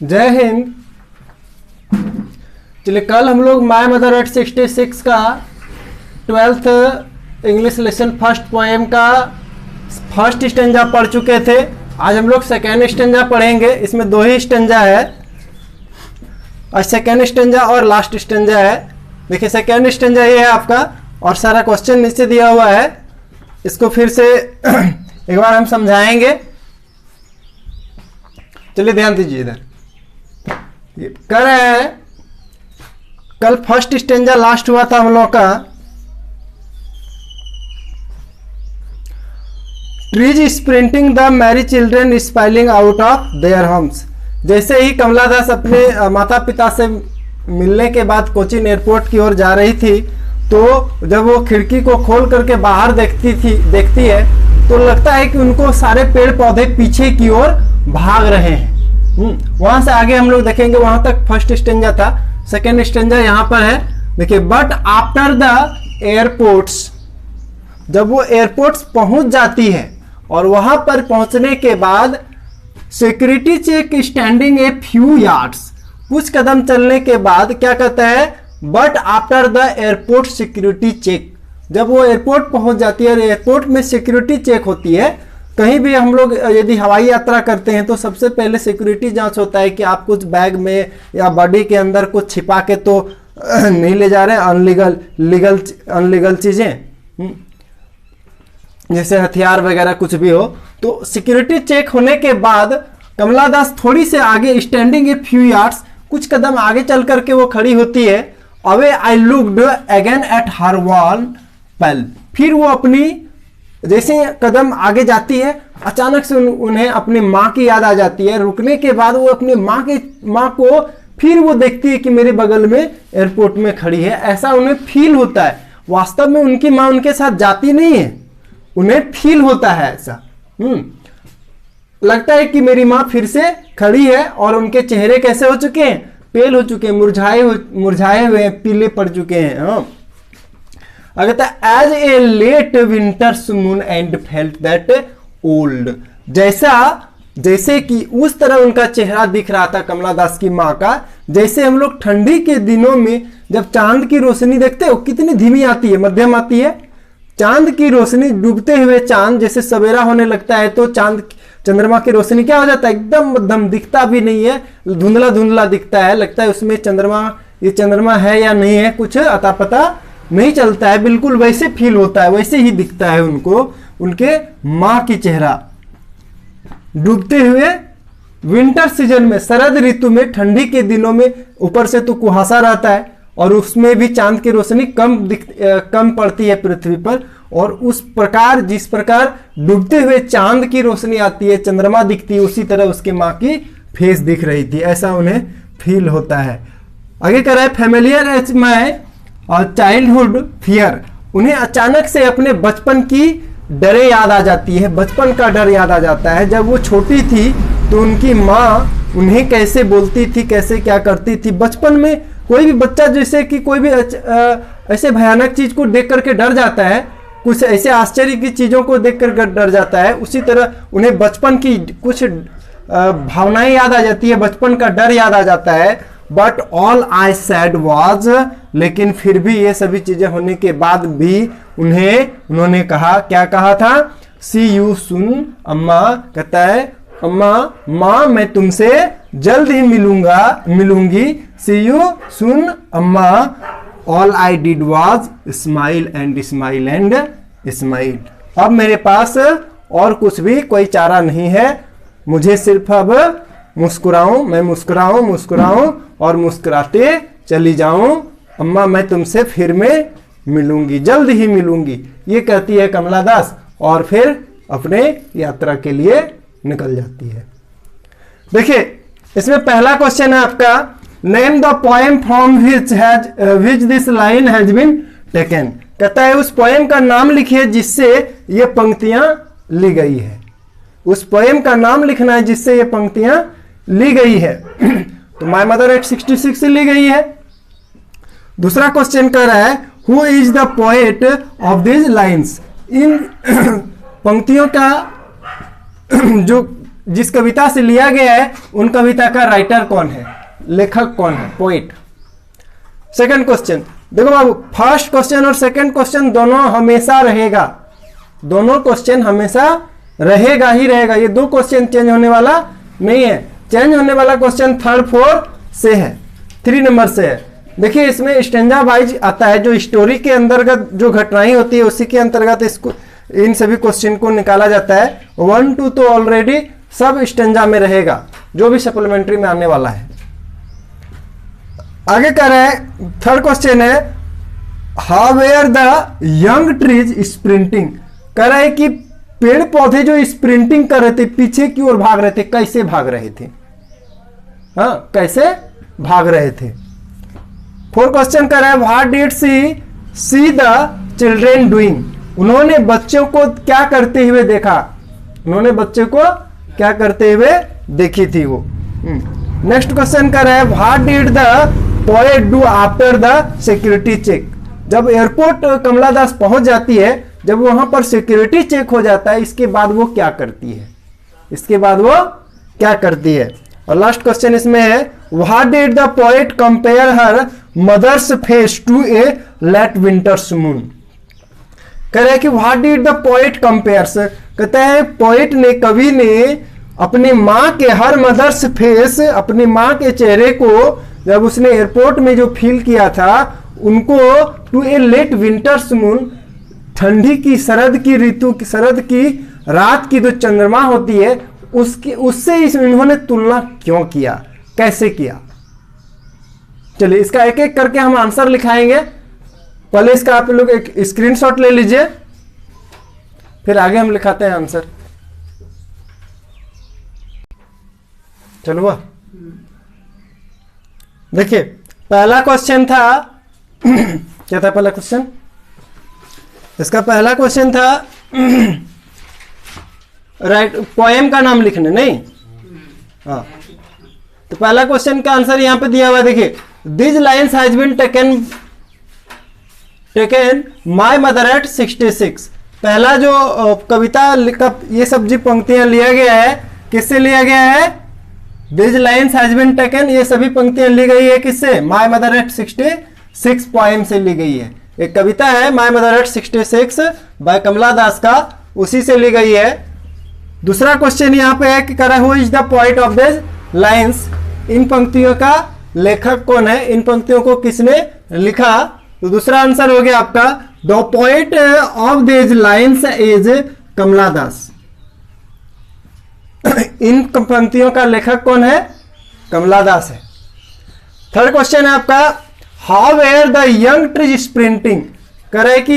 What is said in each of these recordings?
जय हिंद। चलिए, कल हम लोग माय मदर एट 66 का 12th English lesson first poem का फर्स्ट स्टेंजा पढ़ चुके थे। आज हम लोग सेकेंड स्टेंजा पढ़ेंगे। इसमें 2 ही स्टेंजा है, और सेकेंड स्टेंजा और लास्ट स्टेंजा है। देखिए, सेकेंड स्टेंजा ये है आपका, और सारा क्वेश्चन नीचे दिया हुआ है। इसको फिर से एक बार हम समझाएंगे। चलिए ध्यान दीजिए, इधर कर रहे हैं। कल फर्स्ट स्टेंजा लास्ट हुआ था हम लोग का। Trees sprinting the Mary children spoiling out of their homes. जैसे ही कमला दास अपने माता पिता से मिलने के बाद कोचीन एयरपोर्ट की ओर जा रही थी, तो जब वो खिड़की को खोल करके बाहर देखती है तो लगता है कि उनको सारे पेड़ पौधे पीछे की ओर भाग रहे हैं। वहां से आगे हम लोग देखेंगे, वहां तक फर्स्ट स्टेंजा था। सेकेंड स्टेंजा यहां पर है। देखिए, बट आफ्टर द एयरपोर्ट्स, जब वो एयरपोर्ट्स पहुंच जाती है और वहां पर पहुंचने के बाद security check standing a few yards, कुछ कदम चलने के बाद क्या कहता है, but after the airport security check. जब वो एयरपोर्ट पहुंच जाती है और एयरपोर्ट में सिक्योरिटी चेक होती है, कहीं भी हम लोग यदि हवाई यात्रा करते हैं तो सबसे पहले सिक्योरिटी जांच होता है कि आप कुछ बैग में या बॉडी के अंदर कुछ छिपा के तो नहीं ले जा रहे हैं अनलीगल चीजें, जैसे हथियार वगैरह कुछ भी हो। तो सिक्योरिटी चेक होने के बाद कमला दास थोड़ी से आगे, स्टैंडिंग ए फ्यू यार्ड्स, कुछ कदम आगे चल करके वो खड़ी होती है। Away I looked again at her wan pale. फिर वो अपनी जैसे कदम आगे जाती है, अचानक से उन्हें अपनी माँ की याद आ जाती है। रुकने के बाद वो अपनी माँ को फिर वो देखती है कि मेरे बगल में एयरपोर्ट में खड़ी है। ऐसा उन्हें फील होता है। वास्तव में उनकी माँ उनके साथ जाती नहीं है, उन्हें फील होता है ऐसा। लगता है कि मेरी माँ फिर से खड़ी है। और उनके चेहरे कैसे हो चुके हैं, पेल हो चुके हैं, मुरझाए हुए हैं, पीले पड़ चुके हैं। अगर as a late winter's moon and felt that old, जैसे कि उस तरह उनका चेहरा दिख रहा था कमला दास की माँ का, जैसे हम लोग ठंडी के दिनों में जब चांद की रोशनी देखते हो कितनी धीमी आती है, मध्यम आती है। चांद की रोशनी, डूबते हुए चांद, जैसे सवेरा होने लगता है तो चंद्रमा की रोशनी क्या हो जाता है, एकदम मध्यम, दिखता भी नहीं है, धुंधला धुंधला दिखता है। लगता है उसमें ये चंद्रमा है या नहीं है, कुछ अता पता नहीं चलता है। बिल्कुल वैसे फील होता है, वैसे ही दिखता है उनको उनके माँ की चेहरा। डूबते हुए विंटर सीजन में, शरद ऋतु में, ठंडी के दिनों में ऊपर से तो कुहासा रहता है और उसमें भी चांद की रोशनी कम पड़ती है पृथ्वी पर। और उस प्रकार, जिस प्रकार डूबते हुए चांद की रोशनी आती है, चंद्रमा दिखती है, उसी तरह उसके माँ की फेस दिख रही थी। ऐसा उन्हें फील होता है। आगे कह रहा है, फैमिलियर एज माय और चाइल्डहुड फियर। उन्हें अचानक से अपने बचपन की डरे याद आ जाती है, बचपन का डर याद आ जाता है। जब वो छोटी थी तो उनकी माँ उन्हें कैसे बोलती थी, कैसे क्या करती थी। बचपन में कोई भी बच्चा जैसे कि कोई भी ऐसे भयानक चीज को देख करके डर जाता है, कुछ ऐसे आश्चर्य की चीजों को देख कर डर जाता है, उसी तरह उन्हें बचपन की कुछ भावनाएं याद आ जाती है, बचपन का डर याद आ जाता है। But all I said was, लेकिन फिर भी ये सभी चीजें होने के बाद भी उन्होंने कहा, क्या कहा था, सी यू सुन अम्मा। कहता है, अम्मा, माँ मैं तुमसे जल्द ही मिलूंगी। सी यू सुन अम्मा। All I did was smile and smile and smile. अब मेरे पास और कुछ भी कोई चारा नहीं है, मुझे सिर्फ अब मैं मुस्कुराऊं और मुस्कुराते चली जाऊं। अम्मा मैं तुमसे फिर मैं मिलूंगी, जल्द ही मिलूंगी, ये कहती है कमला दास, और फिर अपने यात्रा के लिए निकल जाती है। देखिए, इसमें पहला क्वेश्चन है आपका, name the poem from which this line has been taken. कहता है उस पोएम का नाम लिखिए जिससे ये पंक्तियां ली गई है। उस पोएम का नाम लिखना है जिससे ये पंक्तियां ली गई है। तो माय मदर एट 66 से ली गई है। दूसरा क्वेश्चन कर रहा है, who is the poet of this lines. इन पंक्तियों का जो जिस कविता से लिया गया है उन कविता का राइटर कौन है, लेखक कौन है, पोइट। सेकंड क्वेश्चन देखो बाबू, फर्स्ट क्वेश्चन और सेकंड क्वेश्चन दोनों हमेशा रहेगा, दोनों क्वेश्चन हमेशा रहेगा ही रहेगा। ये दो क्वेश्चन चेंज होने वाला नहीं है। चेंज होने वाला क्वेश्चन थर्ड फोर्थ से है, 3 नंबर से है। देखिए इसमें स्टेंजा वाइज आता है, जो स्टोरी के अंतर्गत जो घटनाएं होती है उसी के अंतर्गत इसको इन सभी क्वेश्चन को निकाला जाता है। 1 2 तो ऑलरेडी सब स्टेंजा में रहेगा, जो भी सप्लीमेंट्री में आने वाला है। आगे कह रहे हैं थर्ड क्वेश्चन है, how were the young trees sprinting. कह रहे हैं कि पेड़ पौधे जो स्प्रिंटिंग कर रहे थे, पीछे की ओर भाग रहे थे, कैसे भाग रहे थे, हाँ कैसे भाग रहे थे। फोर्थ क्वेश्चन कर रहा है, what did see the children doing. उन्होंने बच्चों को क्या करते हुए देखा, उन्होंने बच्चों को क्या करते हुए देखी थी वो। नेक्स्ट क्वेश्चन कर रहा है, what did the poet do after the security check. जब एयरपोर्ट कमला दास पहुंच जाती है, जब वहां पर सिक्योरिटी चेक हो जाता है, इसके बाद वो क्या करती है, इसके बाद वो क्या करती है। और लास्ट क्वेश्चन इसमें है, what did the poet compare her mother's face to a late winter's moon. कह रहे हैं कि what did the poet compares, कहते हैं पोएट ने, कवि ने अपनी माँ के हर मदर्स फेस, अपनी माँ के चेहरे को जब उसने एयरपोर्ट में जो फील किया था उनको, to a late winter's moon, ठंडी की शरद की ऋतु की, शरद की रात की जो चंद्रमा होती है उसकी, उससे इन्होंने तुलना क्यों किया, कैसे किया। चलिए इसका एक एक करके हम आंसर लिखाएंगे। पहले इसका आप लोग एक स्क्रीनशॉट ले लीजिए, फिर आगे हम लिखाते हैं आंसर। चलो वह देखिए पहला क्वेश्चन था क्या था पहला क्वेश्चन, इसका पहला क्वेश्चन था राइट पोएम का नाम लिखने, नहीं हाँ। तो पहला क्वेश्चन का आंसर यहां पे दिया हुआ है, देखिए this lines has been taken my mother at 66। पहला जो कविता का ये सब जी पंक्तियां लिया गया है, किससे लिया गया है, this lines has been taken, ये सभी पंक्तियां ली गई है किससे, माय मदर एट 66 पोएम से ली गई है। एक कविता है माय मदर एट 66 बाय कमला दास का, उसी से ली गई है। दूसरा क्वेश्चन यहाँ पे है कि करा who is the poet of this lines, इन पंक्तियों का लेखक कौन है, इन पंक्तियों को किसने लिखा। तो दूसरा आंसर हो गया आपका, the poet of this lines is Kamala Das. इन पंक्तियों का लेखक कौन है, कमला दास है। थर्ड क्वेश्चन है आपका, how were the young trees sprinting. कह रहे हैं कि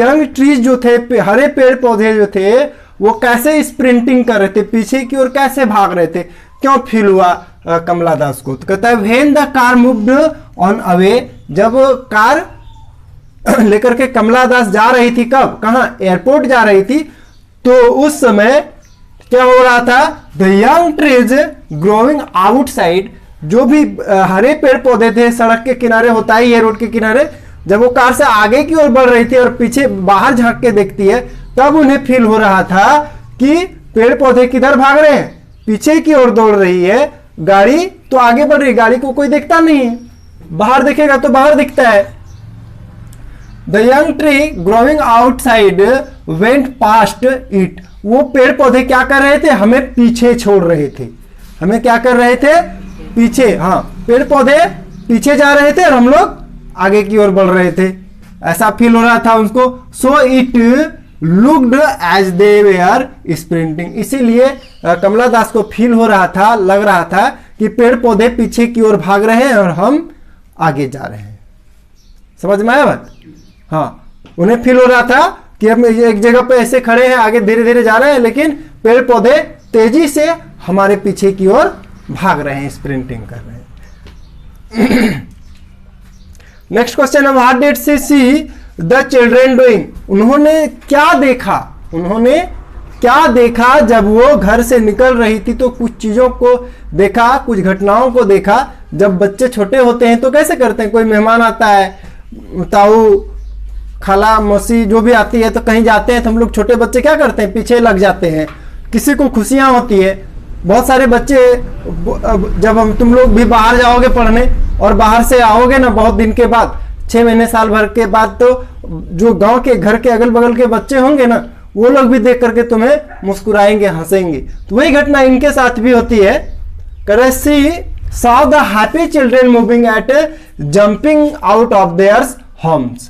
यंग ट्रीज जो थे, हरे पेड़ पौधे जो थे, वो कैसे स्प्रिंटिंग कर रहे थे, पीछे की ओर कैसे भाग रहे थे, क्यों फील हुआ कमला दास को। तो कहता है when the car moved on away, जब कार लेकर के कमला दास जा रही थी, कब, कहां, एयरपोर्ट जा रही थी, तो उस समय क्या हो रहा था, the young trees growing outside, जो भी हरे पेड़ पौधे थे, सड़क के किनारे होता है ये, रोड के किनारे, जब वो कार से आगे की ओर बढ़ रही थी और पीछे बाहर झांक के देखती है, तब उन्हें फील हो रहा था कि पेड़ पौधे किधर भाग रहे हैं, पीछे की ओर दौड़ रही है, गाड़ी तो आगे बढ़ रही है, गाड़ी को कोई देखता नहीं है, बाहर देखेगा तो बाहर दिखता है। The young tree growing outside went past it, वो पेड़ पौधे क्या कर रहे थे, हमें पीछे छोड़ रहे थे, हमें क्या कर रहे थे, पीछे, हाँ पेड़ पौधे पीछे जा रहे थे और हम लोग आगे की ओर बढ़ रहे थे, ऐसा फील हो रहा था उनको। So it looked as they were sprinting, इसीलिए कमला दास को फील हो रहा था, लग रहा था कि पेड़ पौधे पीछे की ओर भाग रहे हैं और हम आगे जा रहे हैं। समझ में आया बात, हाँ उन्हें फील हो रहा था कि हम एक जगह पे ऐसे खड़े हैं, आगे धीरे धीरे जा रहे हैं, लेकिन पेड़ पौधे तेजी से हमारे पीछे की ओर भाग रहे हैं, स्प्रिंटिंग कर रहे हैं। नेक्स्ट क्वेश्चन है, what did she see the children doing, उन्होंने क्या देखा, उन्होंने क्या देखा जब वो घर से निकल रही थी, तो कुछ चीजों को देखा, कुछ घटनाओं को देखा। जब बच्चे छोटे होते हैं तो कैसे करते हैं, कोई मेहमान आता है, ताऊ खाला मौसी जो भी आती है, तो कहीं जाते हैं तो हम लोग छोटे बच्चे क्या करते हैं, पीछे लग जाते हैं, किसी को खुशियां होती है। बहुत सारे बच्चे, जब हम तुम लोग भी बाहर जाओगे पढ़ने और बाहर से आओगे ना बहुत दिन के बाद, 6 महीने साल भर के बाद, तो जो गांव के घर के अगल बगल के बच्चे होंगे ना, वो लोग भी देख करके तुम्हें मुस्कुराएंगे, हंसेंगे। तो वही घटना इनके साथ भी होती है। सी saw the happy children moving at jumping out of their homes।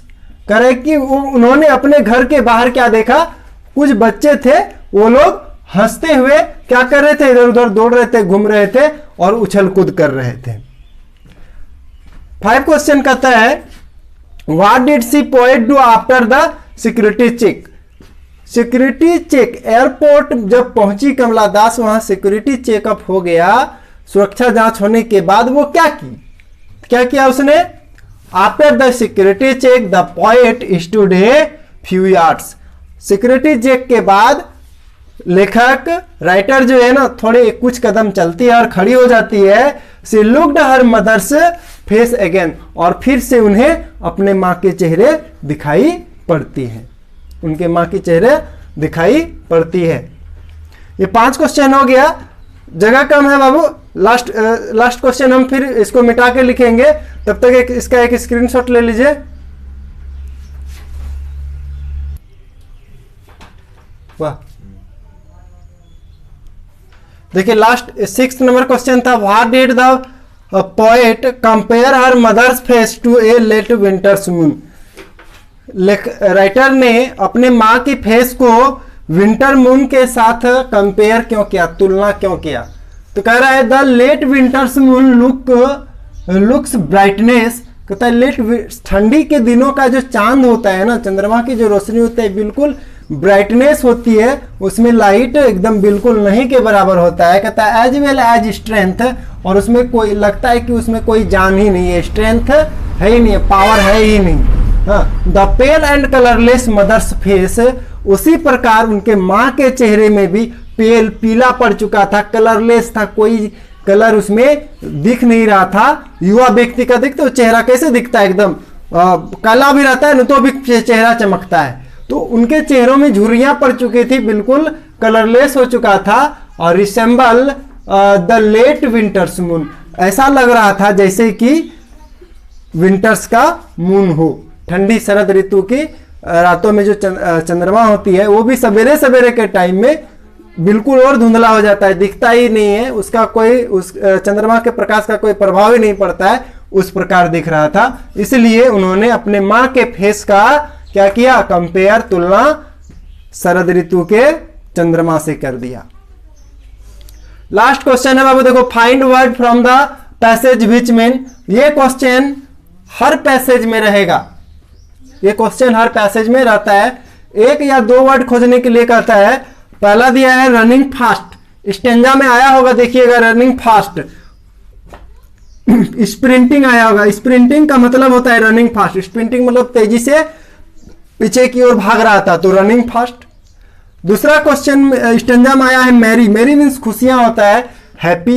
करे कि उन्होंने अपने घर के बाहर क्या देखा, कुछ बच्चे थे, वो लोग हंसते हुए क्या कर रहे थे, इधर उधर दौड़ रहे थे, घूम रहे थे और उछल कूद कर रहे थे। 5 क्वेश्चन कहता है what did the poet do after the security check. Security check, airport जब पहुंची कमला दास, वहां सिक्योरिटी चेकअप हो गया, सुरक्षा जांच होने के बाद वो क्या किया उसने, after the security check the poet stood a few yards. Security check के बाद लेखक, राइटर जो है ना, थोड़े कुछ कदम चलती है और खड़ी हो जाती है। See looked her mother's face again, और फिर से उन्हें अपने माँ के चेहरे दिखाई पड़ती है, उनके माँ के चेहरे दिखाई पड़ती है। ये 5 क्वेश्चन हो गया, जगह कम है बाबू। लास्ट क्वेश्चन हम फिर इसको मिटा के लिखेंगे, तब तक इसका एक स्क्रीनशॉट ले लीजिए। वाह, देखिए लास्ट 6 नंबर क्वेश्चन था, what did the poet compare her mother's face to a late winter's moon. Writer ने अपने माँ की फेस को विंटर मून के साथ कंपेयर क्यों किया, तुलना क्यों किया। तो कह रहा है the late winter's moon looks brightness, कहता है लेट ठंडी के दिनों का जो चांद होता है ना, चंद्रमा की जो रोशनी होती है, बिल्कुल ब्राइटनेस होती है, उसमें लाइट एकदम बिल्कुल नहीं के बराबर होता है। कहता है एज वेल एज स्ट्रेंथ, और उसमें कोई लगता है कि उसमें कोई जान ही नहीं है, स्ट्रेंथ है ही नहीं है, पावर है ही नहीं। The pale and colourless mother's face, उसी प्रकार उनके माँ के चेहरे में भी पेल, पीला पड़ चुका था, कलरलेस था, कोई कलर उसमें दिख नहीं रहा था। युवा व्यक्ति का देखते हो चेहरा कैसे दिखता है, एकदम काला भी रहता है ना तो भी चेहरा चमकता है। तो उनके चेहरों में झुर्रियां पड़ चुकी थी, बिल्कुल कलरलेस हो चुका था, और resemble the late winter's moon, ऐसा लग रहा था जैसे कि विंटर्स का मून हो। ठंडी शरद ऋतु की रातों में जो चंद्रमा होती है, वो भी सवेरे सवेरे के टाइम में बिल्कुल और धुंधला हो जाता है, दिखता ही नहीं है, उसका कोई, उस चंद्रमा के प्रकाश का कोई प्रभाव ही नहीं पड़ता है, उस प्रकार दिख रहा था। इसलिए उन्होंने अपने माँ के फेस का क्या किया, कंपेयर, तुलना शरद ऋतु के चंद्रमा से कर दिया। लास्ट क्वेश्चन है बाबू, देखो find word from the passage which mean. ये क्वेश्चन हर पैसेज में रहेगा, ये क्वेश्चन हर पैसेज में रहता है। 1 या 2 वर्ड खोजने के लिए कहता है। पहला दिया है रनिंग फास्ट, स्टेंजा में आया होगा, देखिएगा रनिंग फास्ट। स्प्रिंटिंग आया होगा, स्प्रिंटिंग का मतलब होता है रनिंग फास्ट, स्प्रिंटिंग मतलब तेजी से पीछे की ओर भाग रहा था, तो रनिंग फास्ट। दूसरा क्वेश्चन स्टेंजा में आया है मैरी, मैरी मीन्स खुशियां होता है, हैप्पी,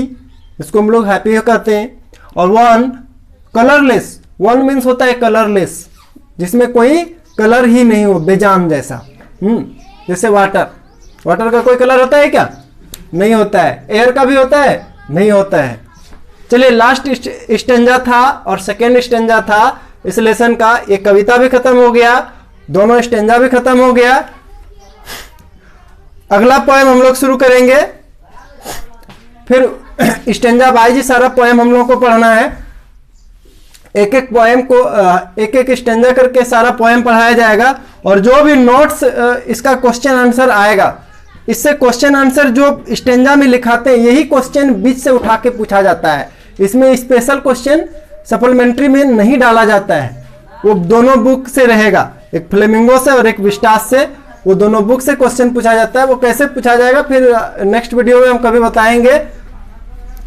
इसको हम लोग हैप्पी कहते हैं। और 1 कलरलेस, 1 मीन्स होता है कलरलेस, जिसमें कोई कलर ही नहीं हो, बेजान जैसा। जैसे वाटर, वाटर का कोई कलर होता है क्या, नहीं होता है। एयर का भी होता है, नहीं होता है। चलिए लास्ट स्टेंजा था और सेकेंड स्टेंजा था इस लेसन का। ये कविता भी खत्म हो गया, दोनों स्टेंजा भी खत्म हो गया। अगला पोएम हम लोग शुरू करेंगे, फिर स्टेंजा वाइज सारा पोएम हम लोग को पढ़ना है। एक एक पोएम को एक एक स्टेंजा करके सारा पोएम पढ़ाया जाएगा, और जो भी नोट्स इसका क्वेश्चन आंसर आएगा, इससे क्वेश्चन आंसर जो स्टेंजा में लिखाते हैं, यही क्वेश्चन बीच से उठा के पूछा जाता है। इसमें स्पेशल क्वेश्चन सप्लीमेंट्री में नहीं डाला जाता है, वो दोनों बुक से रहेगा, एक फ्लेमिंगो से और एक विस्टास से, वो दोनों बुक से क्वेश्चन पूछा जाता है। वो कैसे पूछा जाएगा फिर नेक्स्ट वीडियो में हम कभी बताएंगे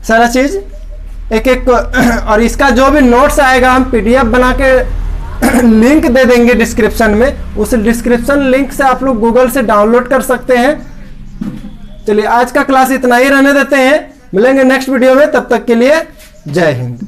सारा चीज एक एक। और इसका जो भी नोट्स आएगा हम PDF बना के लिंक दे देंगे डिस्क्रिप्शन में, उस डिस्क्रिप्शन लिंक से आप लोग गूगल से डाउनलोड कर सकते हैं। चलिए आज का क्लास इतना ही रहने देते हैं, मिलेंगे नेक्स्ट वीडियो में, तब तक के लिए जय हिंद।